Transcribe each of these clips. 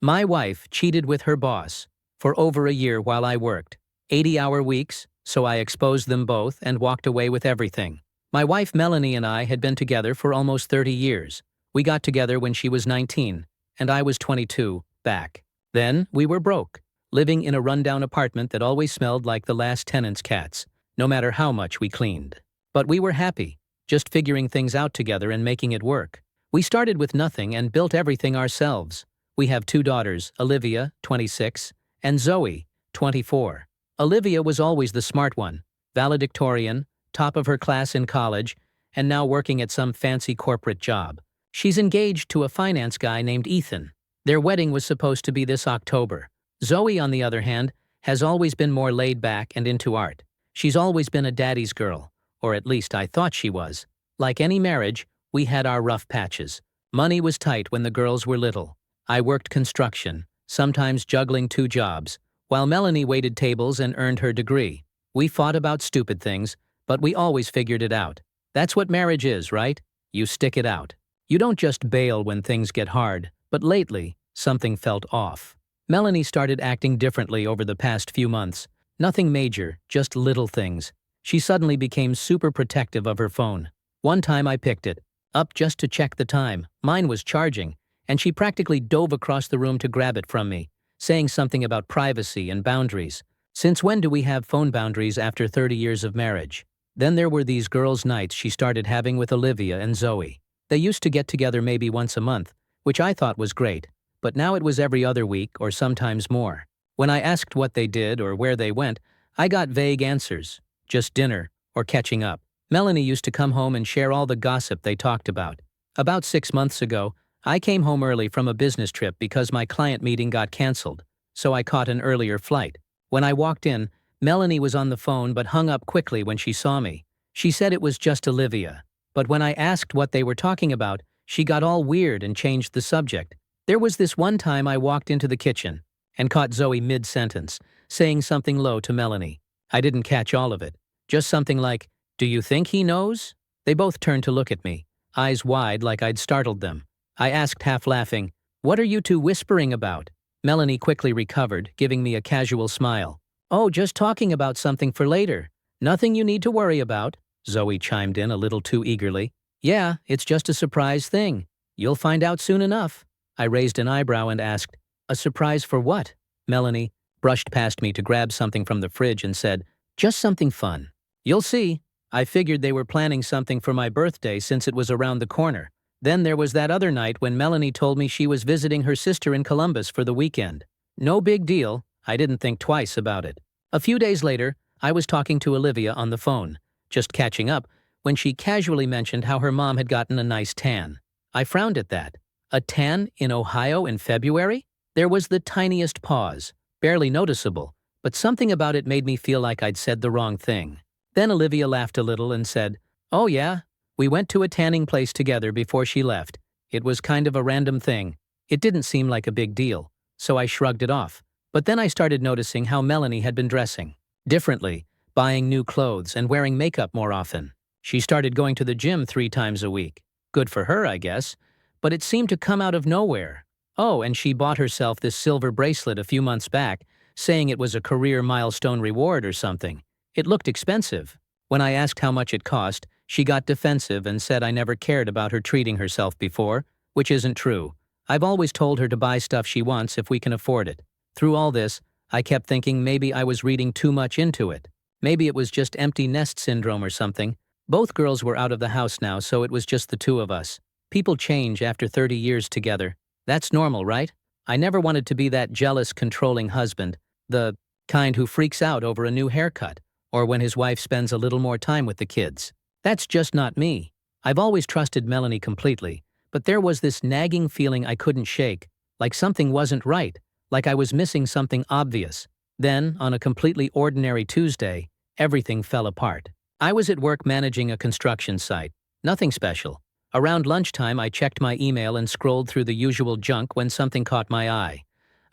My wife cheated with her boss for over a year while I worked. 80-hour weeks, so I exposed them both and walked away with everything. My wife Melanie and I had been together for almost 30 years. We got together when she was 19, and I was 22, back. Then, we were broke, living in a rundown apartment that always smelled like the last tenant's cats, no matter how much we cleaned. But we were happy, just figuring things out together and making it work. We started with nothing and built everything ourselves. We have 2 daughters, Olivia, 26, and Zoe, 24. Olivia was always the smart one, valedictorian, top of her class in college, and now working at some fancy corporate job. She's engaged to a finance guy named Ethan. Their wedding was supposed to be this October. Zoe, on the other hand, has always been more laid back and into art. She's always been a daddy's girl, or at least I thought she was. Like any marriage, we had our rough patches. Money was tight when the girls were little. I worked construction, sometimes juggling 2 jobs, while Melanie waited tables and earned her degree. We fought about stupid things, but we always figured it out. That's what marriage is, right? You stick it out. You don't just bail when things get hard, but lately, something felt off. Melanie started acting differently over the past few months. Nothing major, just little things. She suddenly became super protective of her phone. One time I picked it up just to check the time. Mine was charging, and she practically dove across the room to grab it from me, saying something about privacy and boundaries. Since when do we have phone boundaries after 30 years of marriage? Then there were these girls' nights she started having with Olivia and Zoe. They used to get together maybe once a month, which I thought was great, but now it was every other week or sometimes more. When I asked what they did or where they went, I got vague answers, just dinner or catching up. Melanie used to come home and share all the gossip they talked about. About 6 months ago, I came home early from a business trip because my client meeting got canceled, so I caught an earlier flight. When I walked in, Melanie was on the phone but hung up quickly when she saw me. She said it was just Olivia, but when I asked what they were talking about, she got all weird and changed the subject. There was this one time I walked into the kitchen and caught Zoe mid-sentence, saying something low to Melanie. I didn't catch all of it, just something like, "Do you think he knows?" They both turned to look at me, eyes wide like I'd startled them. I asked, half laughing, "What are you two whispering about?" Melanie quickly recovered, giving me a casual smile. "Oh, just talking about something for later. Nothing you need to worry about," Zoe chimed in a little too eagerly. "Yeah, it's just a surprise thing. You'll find out soon enough." I raised an eyebrow and asked, "A surprise for what?" Melanie brushed past me to grab something from the fridge and said, "Just something fun. You'll see." I figured they were planning something for my birthday since it was around the corner. Then there was that other night when Melanie told me she was visiting her sister in Columbus for the weekend. No big deal, I didn't think twice about it. A few days later, I was talking to Olivia on the phone, just catching up, when she casually mentioned how her mom had gotten a nice tan. I frowned at that. A tan in Ohio in February? There was the tiniest pause, barely noticeable, but something about it made me feel like I'd said the wrong thing. Then Olivia laughed a little and said, "Oh yeah, we went to a tanning place together before she left. It was kind of a random thing. It didn't seem like a big deal, so I shrugged it off. But then I started noticing how Melanie had been dressing differently, buying new clothes and wearing makeup more often. She started going to the gym 3 times a week. Good for her, I guess. But it seemed to come out of nowhere. Oh, and she bought herself this silver bracelet a few months back, saying it was a career milestone reward or something. It looked expensive. When I asked how much it cost, she got defensive and said I never cared about her treating herself before, which isn't true. I've always told her to buy stuff she wants if we can afford it. Through all this, I kept thinking maybe I was reading too much into it. Maybe it was just empty nest syndrome or something. Both girls were out of the house now, so it was just the 2 of us. People change after 30 years together. That's normal, right? I never wanted to be that jealous, controlling husband, the kind who freaks out over a new haircut, or when his wife spends a little more time with the kids. That's just not me. I've always trusted Melanie completely, but there was this nagging feeling I couldn't shake, like something wasn't right, like I was missing something obvious. Then, on a completely ordinary Tuesday, everything fell apart. I was at work managing a construction site. Nothing special. Around lunchtime, I checked my email and scrolled through the usual junk when something caught my eye.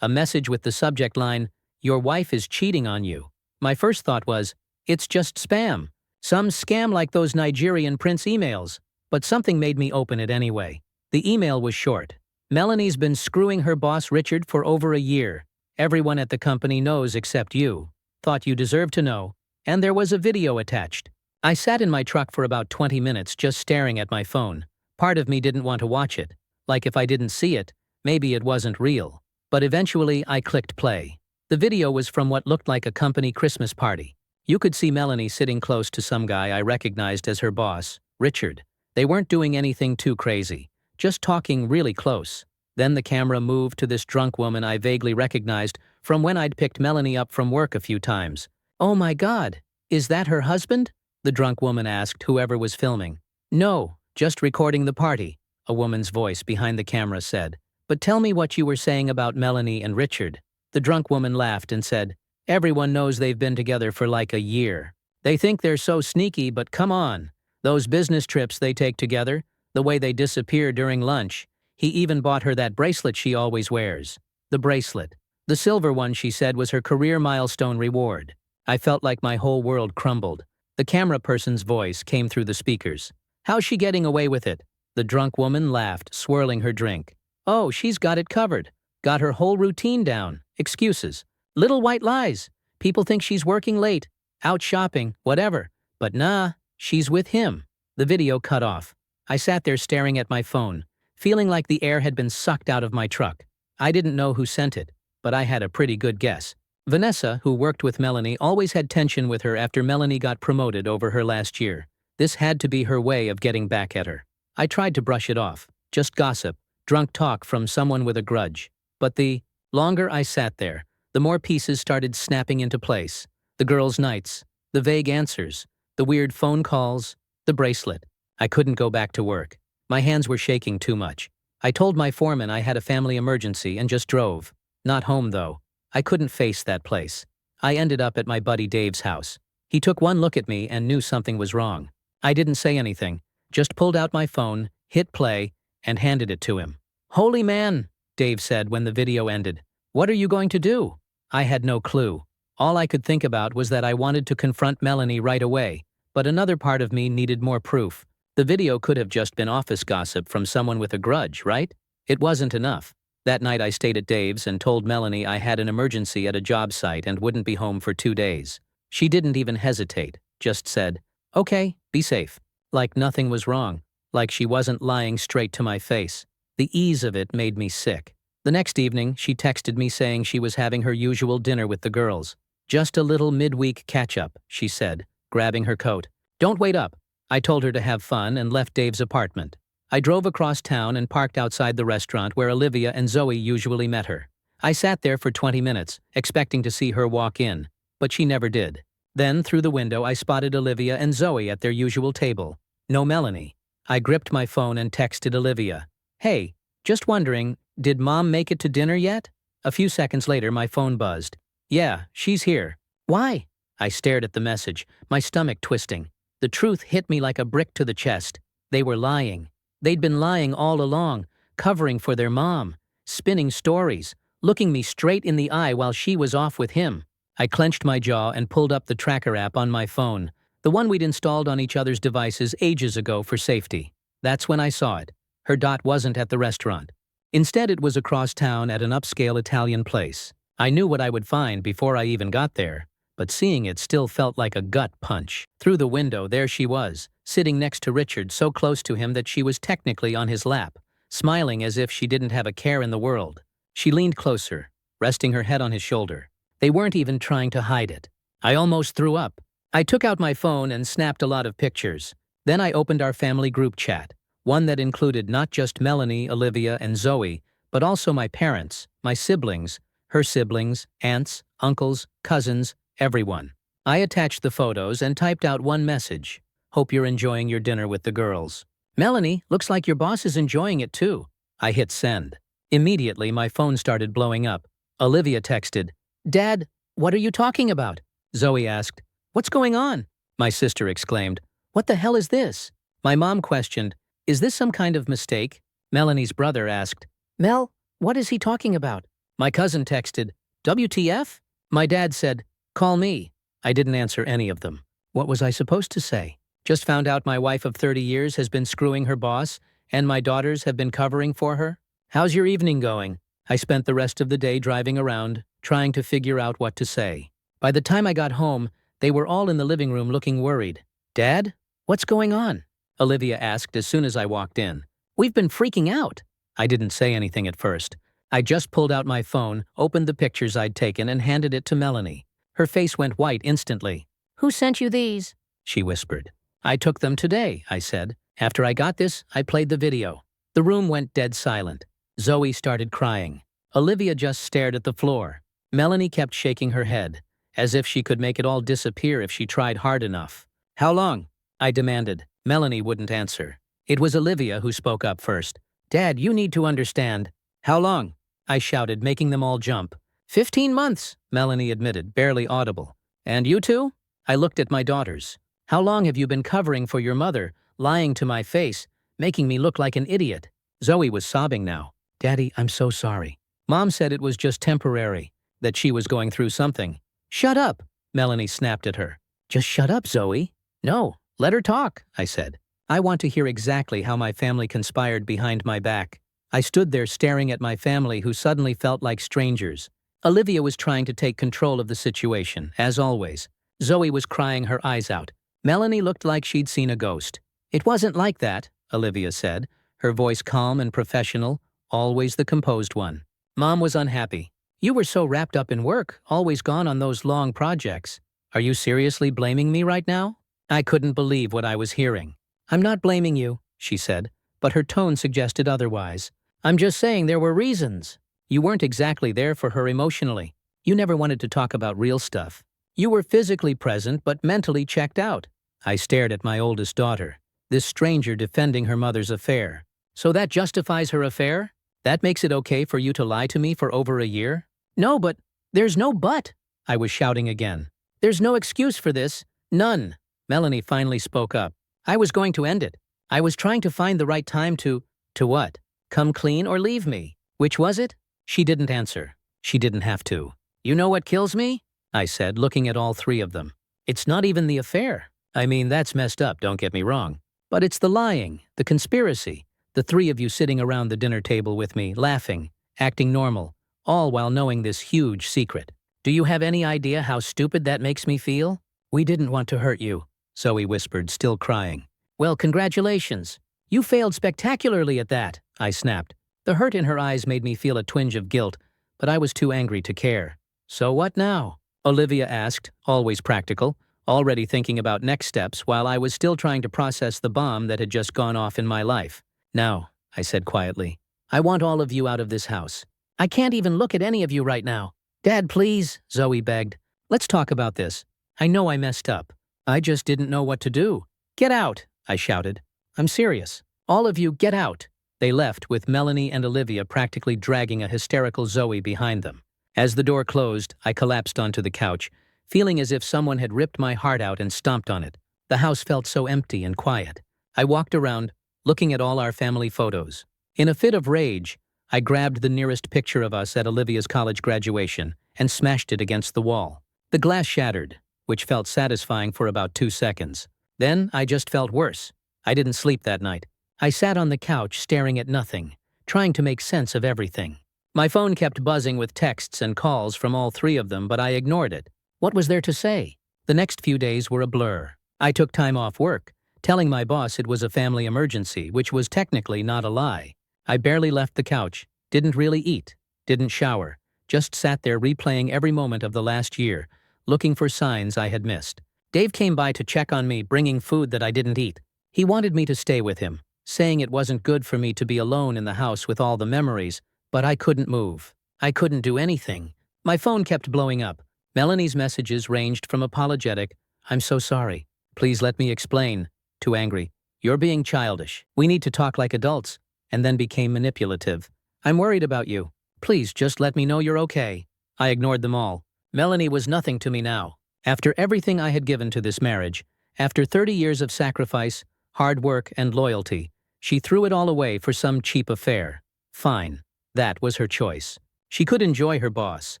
A message with the subject line, "Your wife is cheating on you." My first thought was, it's just spam. Some scam like those Nigerian prince emails. But something made me open it anyway. The email was short. Melanie's been screwing her boss Richard for over a year. Everyone at the company knows except you. Thought you deserved to know. And there was a video attached. I sat in my truck for about 20 minutes just staring at my phone. Part of me didn't want to watch it. Like if I didn't see it, maybe it wasn't real. But eventually I clicked play. The video was from what looked like a company Christmas party. You could see Melanie sitting close to some guy I recognized as her boss, Richard. They weren't doing anything too crazy, just talking really close. Then the camera moved to this drunk woman I vaguely recognized from when I'd picked Melanie up from work a few times. "Oh my God, is that her husband?" the drunk woman asked whoever was filming. "No, just recording the party," a woman's voice behind the camera said. "But tell me what you were saying about Melanie and Richard." The drunk woman laughed and said, "Everyone knows they've been together for like a year. They think they're so sneaky, but come on. Those business trips they take together, the way they disappear during lunch. He even bought her that bracelet she always wears." The bracelet. The silver one, she said, was her career milestone reward. I felt like my whole world crumbled. The camera person's voice came through the speakers. "How's she getting away with it?" The drunk woman laughed, swirling her drink. "Oh, she's got it covered. Got her whole routine down. Excuses. Little white lies. People think she's working late, out shopping, whatever. But nah, she's with him." The video cut off. I sat there staring at my phone, feeling like the air had been sucked out of my truck. I didn't know who sent it, but I had a pretty good guess. Vanessa, who worked with Melanie, always had tension with her after Melanie got promoted over her last year. This had to be her way of getting back at her. I tried to brush it off. Just gossip, drunk talk from someone with a grudge. But the longer I sat there, the more pieces started snapping into place. The girls' nights, the vague answers, the weird phone calls, the bracelet. I couldn't go back to work. My hands were shaking too much. I told my foreman I had a family emergency and just drove. Not home, though. I couldn't face that place. I ended up at my buddy Dave's house. He took one look at me and knew something was wrong. I didn't say anything, just pulled out my phone, hit play, and handed it to him. "Holy man," Dave said when the video ended. "What are you going to do?" I had no clue. All I could think about was that I wanted to confront Melanie right away, but another part of me needed more proof. The video could have just been office gossip from someone with a grudge, right? It wasn't enough. That night I stayed at Dave's and told Melanie I had an emergency at a job site and wouldn't be home for 2 days. She didn't even hesitate, just said, "Okay, be safe." Like nothing was wrong, like she wasn't lying straight to my face. The ease of it made me sick. The next evening, she texted me saying she was having her usual dinner with the girls. "Just a little midweek catch-up," she said, grabbing her coat. "Don't wait up." I told her to have fun and left Dave's apartment. I drove across town and parked outside the restaurant where Olivia and Zoe usually met her. I sat there for 20 minutes, expecting to see her walk in, but she never did. Then, through the window, I spotted Olivia and Zoe at their usual table. No Melanie. I gripped my phone and texted Olivia. "Hey, just wondering, did Mom make it to dinner yet?" A few seconds later, my phone buzzed. "Yeah, she's here." "Why?" I stared at the message, my stomach twisting. The truth hit me like a brick to the chest. They were lying. They'd been lying all along, covering for their mom, spinning stories, looking me straight in the eye while she was off with him. I clenched my jaw and pulled up the tracker app on my phone, the one we'd installed on each other's devices ages ago for safety. That's when I saw it. Her dot wasn't at the restaurant. Instead, it was across town at an upscale Italian place. I knew what I would find before I even got there, but seeing it still felt like a gut punch. Through the window, there she was, sitting next to Richard, so close to him that she was technically on his lap, smiling as if she didn't have a care in the world. She leaned closer, resting her head on his shoulder. They weren't even trying to hide it. I almost threw up. I took out my phone and snapped a lot of pictures. Then I opened our family group chat, one that included not just Melanie, Olivia, and Zoe, but also my parents, my siblings, her siblings, aunts, uncles, cousins, everyone. I attached the photos and typed out one message. "Hope you're enjoying your dinner with the girls." "Melanie, looks like your boss is enjoying it too." I hit send. Immediately, my phone started blowing up. Olivia texted, "Dad, what are you talking about?" Zoe asked, "What's going on?" My sister exclaimed, "What the hell is this?" My mom questioned, "Is this some kind of mistake?" Melanie's brother asked, "Mel, what is he talking about?" My cousin texted, "WTF?" My dad said, "Call me." I didn't answer any of them. What was I supposed to say? Just found out my wife of 30 years has been screwing her boss, and my daughters have been covering for her? How's your evening going? I spent the rest of the day driving around, trying to figure out what to say. By the time I got home, they were all in the living room looking worried. Dad? What's going on? Olivia asked as soon as I walked in. We've been freaking out. I didn't say anything at first. I just pulled out my phone, opened the pictures I'd taken, and handed it to Melanie. Her face went white instantly. Who sent you these? She whispered. I took them today, I said. After I got this, I played the video. The room went dead silent. Zoe started crying. Olivia just stared at the floor. Melanie kept shaking her head, as if she could make it all disappear if she tried hard enough. How long? I demanded. Melanie wouldn't answer. It was Olivia who spoke up first. Dad, you need to understand. How long? I shouted, making them all jump. 15 months, Melanie admitted, barely audible. And you two? I looked at my daughters. How long have you been covering for your mother, lying to my face, making me look like an idiot? Zoe was sobbing now. Daddy, I'm so sorry. Mom said it was just temporary, that she was going through something. Shut up, Melanie snapped at her. Just shut up, Zoe. No, let her talk, I said. I want to hear exactly how my family conspired behind my back. I stood there staring at my family who suddenly felt like strangers. Olivia was trying to take control of the situation, as always. Zoe was crying her eyes out. Melanie looked like she'd seen a ghost. It wasn't like that, Olivia said, her voice calm and professional, always the composed one. Mom was unhappy. You were so wrapped up in work, always gone on those long projects. Are you seriously blaming me right now? I couldn't believe what I was hearing. I'm not blaming you, she said, but her tone suggested otherwise. I'm just saying there were reasons. You weren't exactly there for her emotionally. You never wanted to talk about real stuff. You were physically present but mentally checked out. I stared at my oldest daughter, this stranger defending her mother's affair. So that justifies her affair? That makes it okay for you to lie to me for over a year? No, but there's no but, I was shouting again. There's no excuse for this. None. Melanie finally spoke up. I was going to end it. I was trying to find the right time to what? Come clean or leave me? Which was it? She didn't answer. She didn't have to. You know what kills me? I said, looking at all three of them. It's not even the affair. I mean, that's messed up, don't get me wrong. But it's the lying, the conspiracy, the three of you sitting around the dinner table with me, laughing, acting normal, all while knowing this huge secret. Do you have any idea how stupid that makes me feel? We didn't want to hurt you, Zoe whispered, still crying. Well, congratulations. You failed spectacularly at that, I snapped. The hurt in her eyes made me feel a twinge of guilt, but I was too angry to care. So what now? Olivia asked, always practical, already thinking about next steps while I was still trying to process the bomb that had just gone off in my life. Now, I said quietly, I want all of you out of this house. I can't even look at any of you right now. Dad, please, Zoe begged. Let's talk about this. I know I messed up. I just didn't know what to do. Get out, I shouted. I'm serious. All of you, get out. They left with Melanie and Olivia practically dragging a hysterical Zoe behind them. As the door closed, I collapsed onto the couch, feeling as if someone had ripped my heart out and stomped on it. The house felt so empty and quiet. I walked around, looking at all our family photos. In a fit of rage, I grabbed the nearest picture of us at Olivia's college graduation and smashed it against the wall. The glass shattered, which felt satisfying for about 2 seconds. Then I just felt worse. I didn't sleep that night. I sat on the couch staring at nothing, trying to make sense of everything. My phone kept buzzing with texts and calls from all three of them, but I ignored it. What was there to say? The next few days were a blur. I took time off work, telling my boss it was a family emergency, which was technically not a lie. I barely left the couch, didn't really eat, didn't shower, just sat there replaying every moment of the last year, looking for signs I had missed. Dave came by to check on me, bringing food that I didn't eat. He wanted me to stay with him, saying it wasn't good for me to be alone in the house with all the memories, but I couldn't move. I couldn't do anything. My phone kept blowing up. Melanie's messages ranged from apologetic, I'm so sorry, please let me explain, to angry, you're being childish, we need to talk like adults, and then became manipulative. I'm worried about you. Please just let me know you're okay. I ignored them all. Melanie was nothing to me now. After everything I had given to this marriage, after 30 years of sacrifice, hard work, and loyalty, she threw it all away for some cheap affair. Fine. That was her choice. She could enjoy her boss.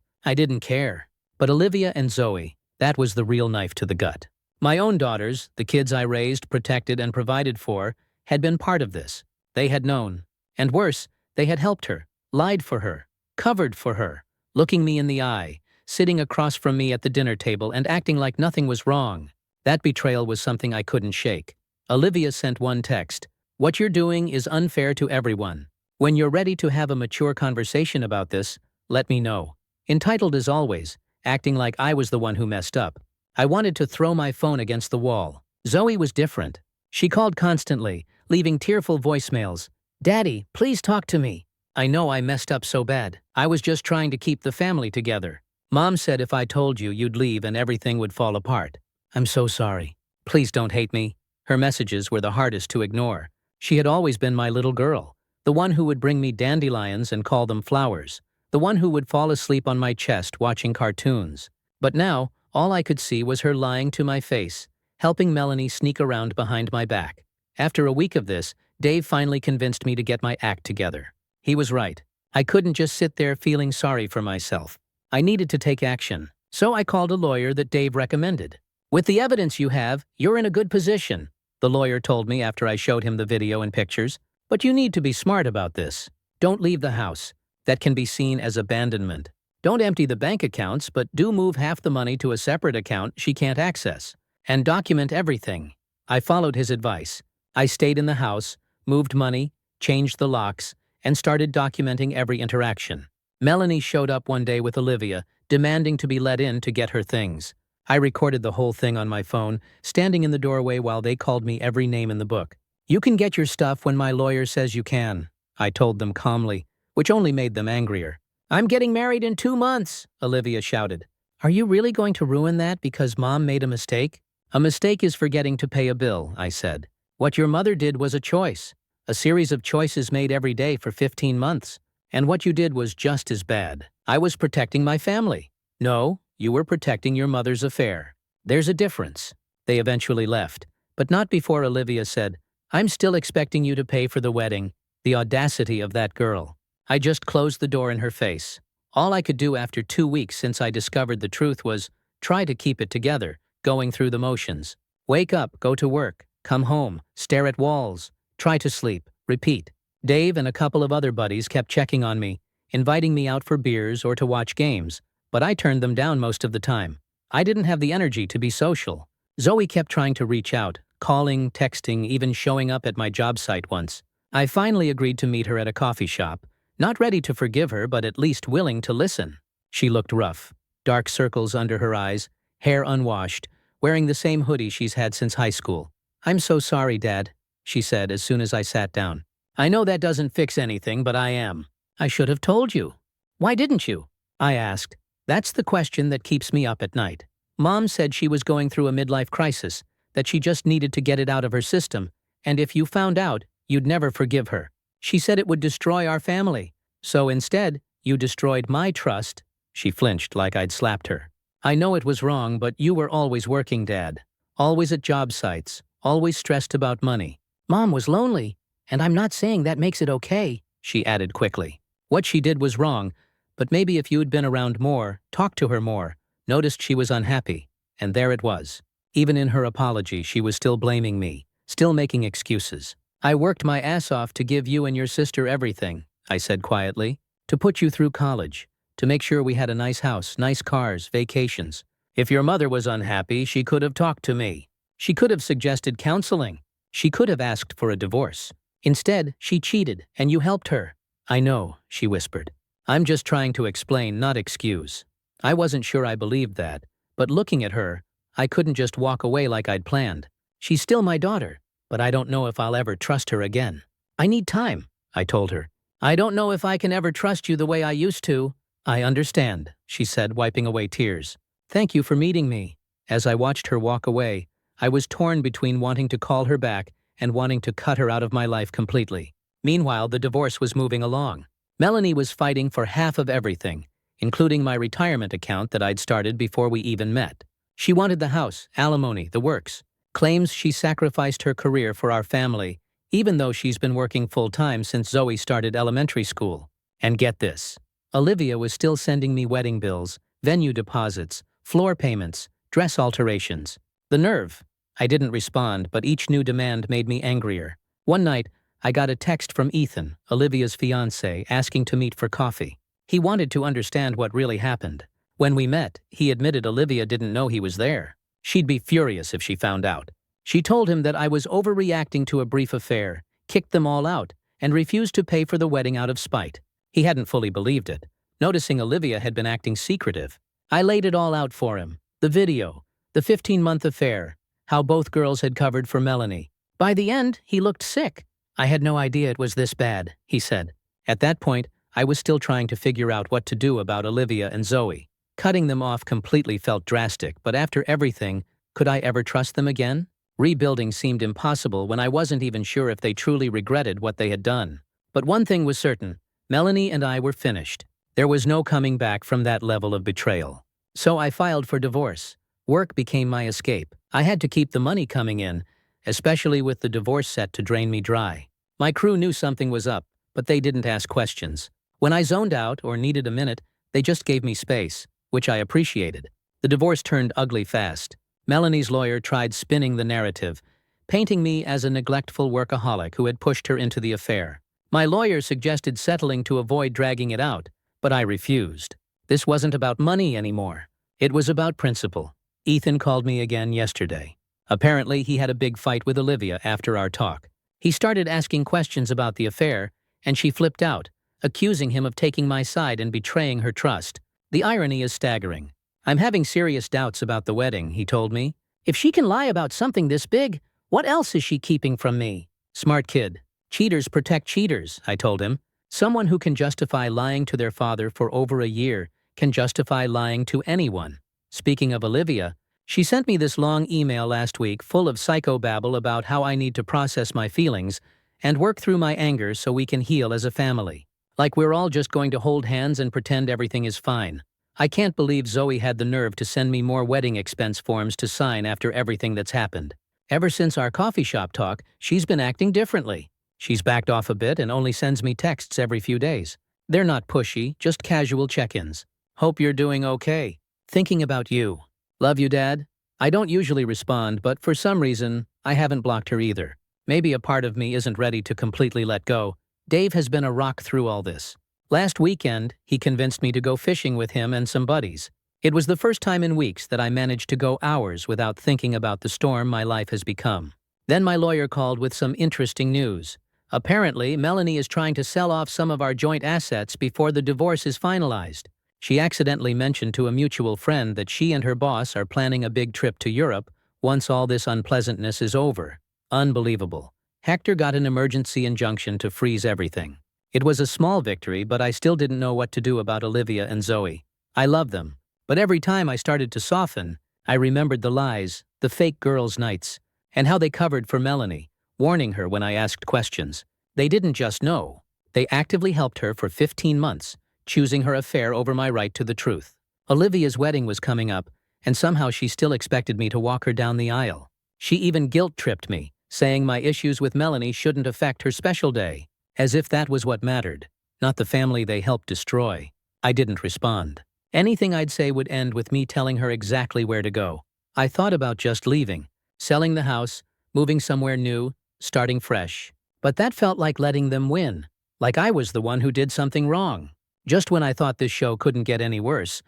I didn't care. But Olivia and Zoe, that was the real knife to the gut. My own daughters, the kids I raised, protected, and provided for, had been part of this. They had known. And worse, They had helped her, lied for her, covered for her, looking me in the eye, sitting across from me at the dinner table and acting like nothing was wrong. That betrayal was something I couldn't shake. Olivia sent one text. "What you're doing is unfair to everyone. When you're ready to have a mature conversation about this, let me know." Entitled as always, acting like I was the one who messed up. I wanted to throw my phone against the wall. Zoe was different. She called constantly, leaving tearful voicemails. "Daddy, please talk to me. I know I messed up so bad. I was just trying to keep the family together. Mom said if I told you, you'd leave and everything would fall apart. I'm so sorry. Please don't hate me." Her messages were the hardest to ignore. She had always been my little girl, the one who would bring me dandelions and call them flowers, the one who would fall asleep on my chest watching cartoons. But now, all I could see was her lying to my face, helping Melanie sneak around behind my back. After a week of this, Dave finally convinced me to get my act together. He was right. I couldn't just sit there feeling sorry for myself. I needed to take action, so I called a lawyer that Dave recommended. "With the evidence you have, you're in a good position," the lawyer told me after I showed him the video and pictures. "But you need to be smart about this. Don't leave the house. That can be seen as abandonment. Don't empty the bank accounts, but do move half the money to a separate account she can't access. And document everything." I followed his advice. I stayed in the house, moved money, changed the locks, and started documenting every interaction. Melanie showed up one day with Olivia, demanding to be let in to get her things. I recorded the whole thing on my phone, standing in the doorway while they called me every name in the book. "You can get your stuff when my lawyer says you can," I told them calmly, which only made them angrier. "I'm getting married in 2 months," Olivia shouted. "Are you really going to ruin that because Mom made a mistake?" "A mistake is forgetting to pay a bill," I said. "What your mother did was a choice. A series of choices made every day for 15 months. And what you did was just as bad. I was protecting my family." "No, you were protecting your mother's affair. There's a difference." They eventually left, but not before Olivia said, "I'm still expecting you to pay for the wedding." The audacity of that girl. I just closed the door in her face. All I could do after 2 weeks since I discovered the truth was try to keep it together, going through the motions. Wake up, go to work, come home, stare at walls, try to sleep, repeat. Dave and a couple of other buddies kept checking on me, inviting me out for beers or to watch games, but I turned them down most of the time. I didn't have the energy to be social. Zoe kept trying to reach out, calling, texting, even showing up at my job site once. I finally agreed to meet her at a coffee shop, not ready to forgive her but at least willing to listen. She looked rough, dark circles under her eyes, hair unwashed, wearing the same hoodie she's had since high school. "I'm so sorry, Dad," she said as soon as I sat down. "I know that doesn't fix anything, but I am." "I should have told you." "Why didn't you?" I asked. That's the question that keeps me up at night. Mom said she was going through a midlife crisis, that she just needed to get it out of her system, and if you found out, you'd never forgive her. She said it would destroy our family. So instead, you destroyed my trust. She flinched like I'd slapped her. "I know it was wrong, but you were always working, Dad. Always at job sites, always stressed about money." "Mom was lonely, and I'm not saying that makes it okay," she added quickly. "What she did was wrong, but maybe if you'd been around more, talked to her more, noticed she was unhappy." And there it was. Even in her apology, she was still blaming me, still making excuses. "I worked my ass off to give you and your sister everything," I said quietly, "to put you through college, to make sure we had a nice house, nice cars, vacations. If your mother was unhappy, she could have talked to me. She could have suggested counseling. She could have asked for a divorce. Instead, she cheated, and you helped her." "I know," she whispered. "I'm just trying to explain, not excuse." I wasn't sure I believed that, but looking at her, I couldn't just walk away like I'd planned. She's still my daughter, but I don't know if I'll ever trust her again. "I need time," I told her. "I don't know if I can ever trust you the way I used to." "I understand," she said, wiping away tears. "Thank you for meeting me." As I watched her walk away, I was torn between wanting to call her back and wanting to cut her out of my life completely. Meanwhile, the divorce was moving along. Melanie was fighting for half of everything, including my retirement account that I'd started before we even met. She wanted the house, alimony, the works. Claims she sacrificed her career for our family, even though she's been working full-time since Zoe started elementary school. And get this. Olivia was still sending me wedding bills, venue deposits, floor payments, dress alterations. The nerve. I didn't respond, but each new demand made me angrier. One night, I got a text from Ethan, Olivia's fiancé, asking to meet for coffee. He wanted to understand what really happened. When we met, he admitted Olivia didn't know he was there. She'd be furious if she found out. She told him that I was overreacting to a brief affair, kicked them all out, and refused to pay for the wedding out of spite. He hadn't fully believed it, noticing Olivia had been acting secretive. I laid it all out for him. The video, the 15-month affair, how both girls had covered for Melanie. By the end, he looked sick. I had no idea it was this bad, he said. At that point, I was still trying to figure out what to do about Olivia and Zoe. Cutting them off completely felt drastic, but after everything, could I ever trust them again? Rebuilding seemed impossible when I wasn't even sure if they truly regretted what they had done. But one thing was certain, Melanie and I were finished. There was no coming back from that level of betrayal. So I filed for divorce. Work became my escape. I had to keep the money coming in, especially with the divorce set to drain me dry. My crew knew something was up, but they didn't ask questions. When I zoned out or needed a minute, they just gave me space, which I appreciated. The divorce turned ugly fast. Melanie's lawyer tried spinning the narrative, painting me as a neglectful workaholic who had pushed her into the affair. My lawyer suggested settling to avoid dragging it out, but I refused. This wasn't about money anymore. It was about principle. Ethan called me again yesterday. Apparently, he had a big fight with Olivia after our talk. He started asking questions about the affair, and she flipped out, accusing him of taking my side and betraying her trust. The irony is staggering. I'm having serious doubts about the wedding, he told me. If she can lie about something this big, what else is she keeping from me? Smart kid. Cheaters protect cheaters, I told him. Someone who can justify lying to their father for over a year can justify lying to anyone. Speaking of Olivia, she sent me this long email last week full of psychobabble about how I need to process my feelings and work through my anger so we can heal as a family. Like we're all just going to hold hands and pretend everything is fine. I can't believe Zoe had the nerve to send me more wedding expense forms to sign after everything that's happened. Ever since our coffee shop talk, she's been acting differently. She's backed off a bit and only sends me texts every few days. They're not pushy, just casual check-ins. Hope you're doing okay. Thinking about you. Love you, Dad. I don't usually respond, but for some reason, I haven't blocked her either. Maybe a part of me isn't ready to completely let go. Dave has been a rock through all this. Last weekend, he convinced me to go fishing with him and some buddies. It was the first time in weeks that I managed to go hours without thinking about the storm my life has become. Then my lawyer called with some interesting news. Apparently, Melanie is trying to sell off some of our joint assets before the divorce is finalized. She accidentally mentioned to a mutual friend that she and her boss are planning a big trip to Europe once all this unpleasantness is over. Unbelievable. Hector got an emergency injunction to freeze everything. It was a small victory, but I still didn't know what to do about Olivia and Zoe. I love them, but every time I started to soften, I remembered the lies, the fake girls' nights, and how they covered for Melanie, warning her when I asked questions. They didn't just know. They actively helped her for 15 months, choosing her affair over my right to the truth. Olivia's wedding was coming up, and somehow she still expected me to walk her down the aisle. She even guilt-tripped me, saying my issues with Melanie shouldn't affect her special day, as if that was what mattered, not the family they helped destroy. I didn't respond. Anything I'd say would end with me telling her exactly where to go. I thought about just leaving, selling the house, moving somewhere new, starting fresh. But that felt like letting them win, like I was the one who did something wrong. Just when I thought this show couldn't get any worse,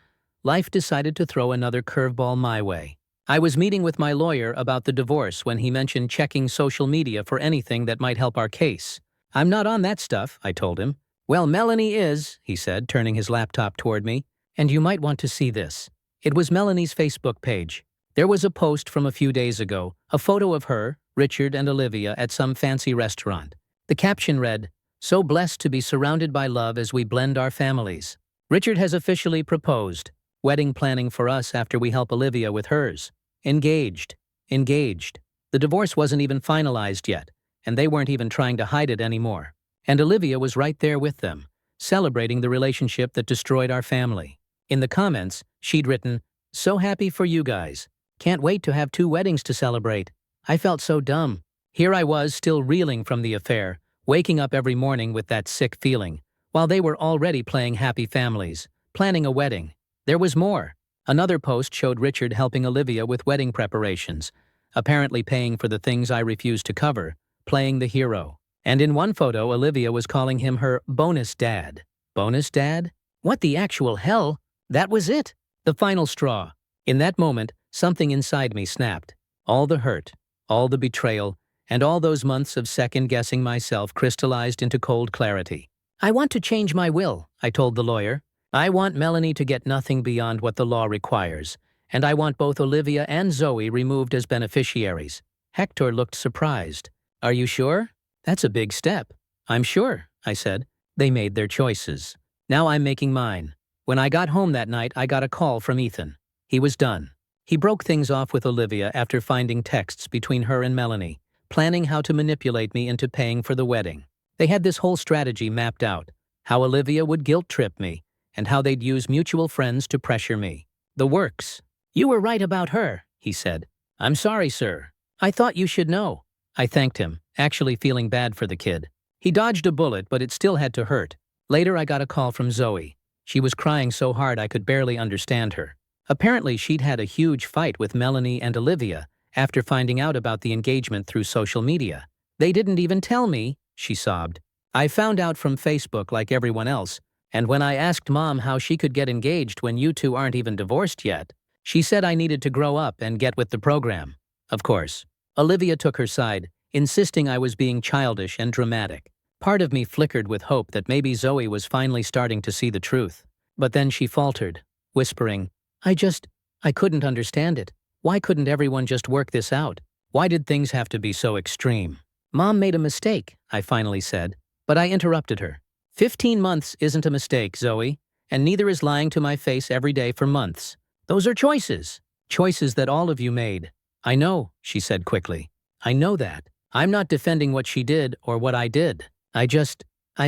life decided to throw another curveball my way. I was meeting with my lawyer about the divorce when he mentioned checking social media for anything that might help our case. I'm not on that stuff, I told him. Well, Melanie is, he said, turning his laptop toward me, and you might want to see this. It was Melanie's Facebook page. There was a post from a few days ago, a photo of her, Richard, and Olivia at some fancy restaurant. The caption read, "So blessed to be surrounded by love as we blend our families. Richard has officially proposed. Wedding planning for us after we help Olivia with hers. Engaged. Engaged." The divorce wasn't even finalized yet, and they weren't even trying to hide it anymore. And Olivia was right there with them, celebrating the relationship that destroyed our family. In the comments, she'd written, "So happy for you guys. Can't wait to have 2 weddings to celebrate." I felt so dumb. Here I was still reeling from the affair, waking up every morning with that sick feeling, while they were already playing happy families, planning a wedding. There was more. Another post showed Richard helping Olivia with wedding preparations, apparently paying for the things I refused to cover, playing the hero. And in one photo, Olivia was calling him her bonus dad. Bonus dad? What the actual hell? That was it. The final straw. In that moment, something inside me snapped. All the hurt, all the betrayal, and all those months of second-guessing myself crystallized into cold clarity. I want to change my will, I told the lawyer. I want Melanie to get nothing beyond what the law requires, and I want both Olivia and Zoe removed as beneficiaries. Hector looked surprised. Are you sure? That's a big step. I'm sure, I said. They made their choices. Now I'm making mine. When I got home that night, I got a call from Ethan. He was done. He broke things off with Olivia after finding texts between her and Melanie, planning how to manipulate me into paying for the wedding. They had this whole strategy mapped out, how Olivia would guilt-trip me, and how they'd use mutual friends to pressure me. The works. You were right about her, he said. I'm sorry, sir. I thought you should know. I thanked him, actually feeling bad for the kid. He dodged a bullet, but it still had to hurt. Later, I got a call from Zoe. She was crying so hard I could barely understand her. Apparently, she'd had a huge fight with Melanie and Olivia after finding out about the engagement through social media. They didn't even tell me, she sobbed. I found out from Facebook like everyone else, and when I asked Mom how she could get engaged when you two aren't even divorced yet, she said I needed to grow up and get with the program. Of course. Olivia took her side, insisting I was being childish and dramatic. Part of me flickered with hope that maybe Zoe was finally starting to see the truth. But then she faltered, whispering, I couldn't understand it. Why couldn't everyone just work this out? Why did things have to be so extreme? Mom made a mistake, I finally said, but I interrupted her. 15 months isn't a mistake, Zoe, and neither is lying to my face every day for months. Those are choices. Choices that all of you made. I know, she said quickly. I know that. I'm not defending what she did or what I did. I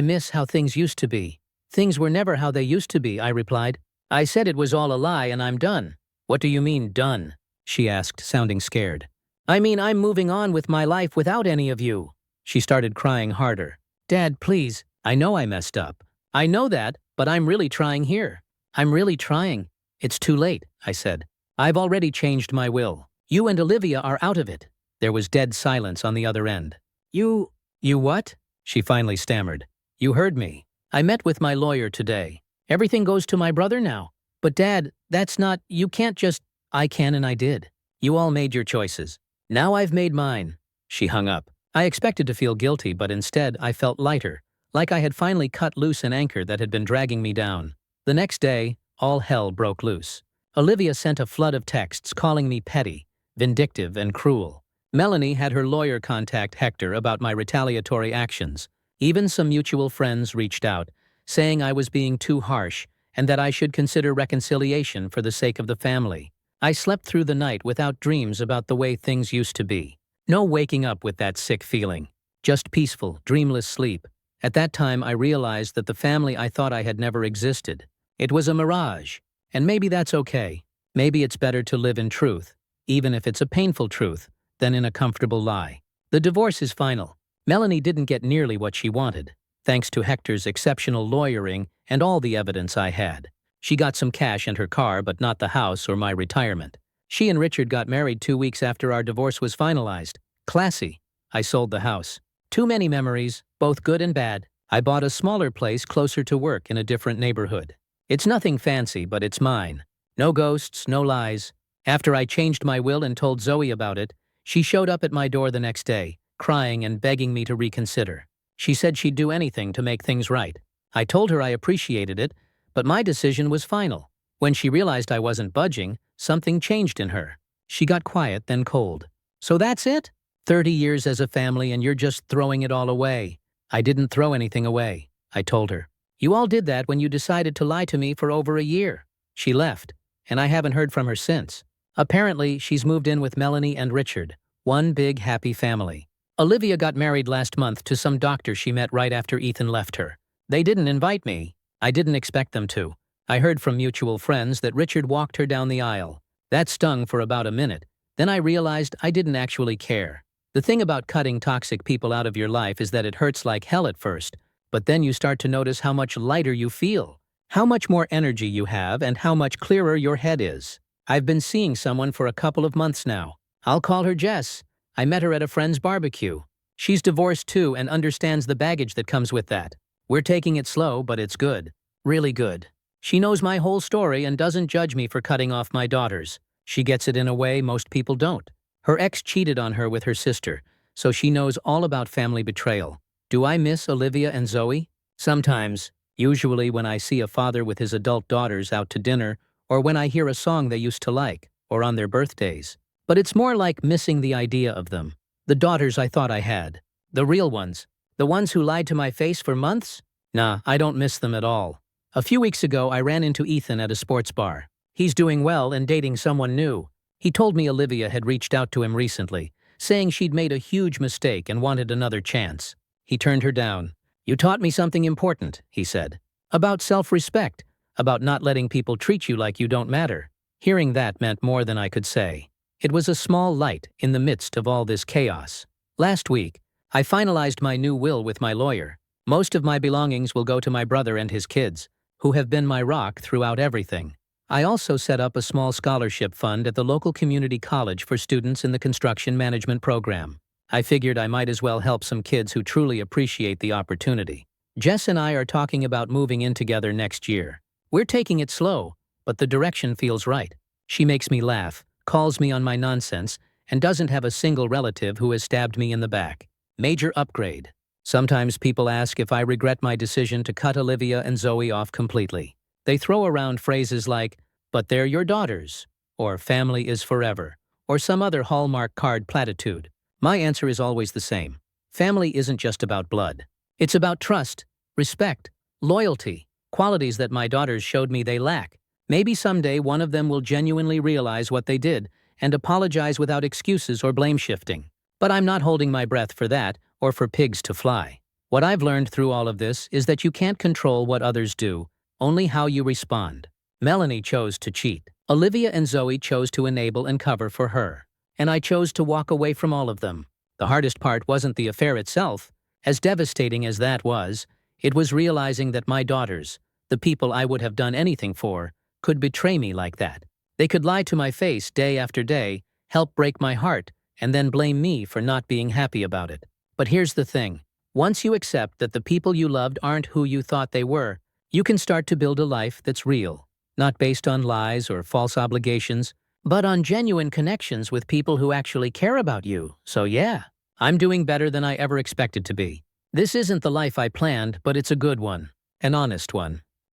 miss how things used to be. Things were never how they used to be, I replied. I said it was all a lie and I'm done. What do you mean, done? She asked, sounding scared. I mean, I'm moving on with my life without any of you. She started crying harder. Dad, please. I know I messed up. I know that, but I'm really trying here. I'm really trying. It's too late, I said. I've already changed my will. You and Olivia are out of it. There was dead silence on the other end. You what? She finally stammered. You heard me. I met with my lawyer today. Everything goes to my brother now. But Dad, that's not, you can't just, I can and I did. You all made your choices. Now I've made mine. She hung up. I expected to feel guilty, but instead I felt lighter, like I had finally cut loose an anchor that had been dragging me down. The next day, all hell broke loose. Olivia sent a flood of texts calling me petty, vindictive, and cruel. Melanie had her lawyer contact Hector about my retaliatory actions. Even some mutual friends reached out, saying I was being too harsh and that I should consider reconciliation for the sake of the family. I slept through the night without dreams about the way things used to be. No waking up with that sick feeling. Just peaceful, dreamless sleep. At that time, I realized that the family I thought I had never existed. It was a mirage. And maybe that's okay. Maybe it's better to live in truth, even if it's a painful truth, than in a comfortable lie. The divorce is final. Melanie didn't get nearly what she wanted, thanks to Hector's exceptional lawyering and all the evidence I had. She got some cash and her car, but not the house or my retirement. She and Richard got married 2 weeks after our divorce was finalized. Classy. I sold the house. Too many memories, both good and bad. I bought a smaller place closer to work in a different neighborhood. It's nothing fancy, but it's mine. No ghosts, no lies. After I changed my will and told Zoe about it, she showed up at my door the next day, crying and begging me to reconsider. She said she'd do anything to make things right. I told her I appreciated it, but my decision was final. When she realized I wasn't budging, something changed in her. She got quiet, then cold. So that's it? 30 years as a family and you're just throwing it all away. I didn't throw anything away, I told her. You all did that when you decided to lie to me for over a year. She left, and I haven't heard from her since. Apparently, she's moved in with Melanie and Richard, one big happy family. Olivia got married last month to some doctor she met right after Ethan left her. They didn't invite me. I didn't expect them to. I heard from mutual friends that Richard walked her down the aisle. That stung for about a minute. Then I realized I didn't actually care. The thing about cutting toxic people out of your life is that it hurts like hell at first, but then you start to notice how much lighter you feel, how much more energy you have, and how much clearer your head is. I've been seeing someone for a couple of months now. I'll call her Jess. I met her at a friend's barbecue. She's divorced too and understands the baggage that comes with that. We're taking it slow, but it's good. Really good. She knows my whole story and doesn't judge me for cutting off my daughters. She gets it in a way most people don't. Her ex cheated on her with her sister, so she knows all about family betrayal. Do I miss Olivia and Zoe? Sometimes, usually when I see a father with his adult daughters out to dinner, or when I hear a song they used to like, or on their birthdays. But it's more like missing the idea of them. The daughters I thought I had. The real ones. The ones who lied to my face for months? Nah, I don't miss them at all. A few weeks ago, I ran into Ethan at a sports bar. He's doing well and dating someone new. He told me Olivia had reached out to him recently, saying she'd made a huge mistake and wanted another chance. He turned her down. "You taught me something important," he said. "About self-respect, about not letting people treat you like you don't matter." Hearing that meant more than I could say. It was a small light in the midst of all this chaos. Last week, I finalized my new will with my lawyer. Most of my belongings will go to my brother and his kids, who have been my rock throughout everything. I also set up a small scholarship fund at the local community college for students in the construction management program. I figured I might as well help some kids who truly appreciate the opportunity. Jess and I are talking about moving in together next year. We're taking it slow, but the direction feels right. She makes me laugh, calls me on my nonsense, and doesn't have a single relative who has stabbed me in the back. Major upgrade. Sometimes people ask if I regret my decision to cut Olivia and Zoe off completely. They throw around phrases like, "But they're your daughters," or "family is forever," or some other Hallmark card platitude. My answer is always the same. Family isn't just about blood. It's about trust, respect, loyalty, qualities that my daughters showed me they lack. Maybe someday one of them will genuinely realize what they did and apologize without excuses or blame shifting. But I'm not holding my breath for that or for pigs to fly. What I've learned through all of this is that you can't control what others do, only how you respond. Melanie chose to cheat. Olivia and Zoe chose to enable and cover for her. And I chose to walk away from all of them. The hardest part wasn't the affair itself. As devastating as that was, it was realizing that my daughters, the people I would have done anything for, could betray me like that. They could lie to my face day after day, help break my heart, and then blame me for not being happy about it. But here's the thing. Once you accept that the people you loved aren't who you thought they were, you can start to build a life that's real, not based on lies or false obligations, but on genuine connections with people who actually care about you. So yeah, I'm doing better than I ever expected to be. This isn't the life I planned, but it's a good one, an honest one.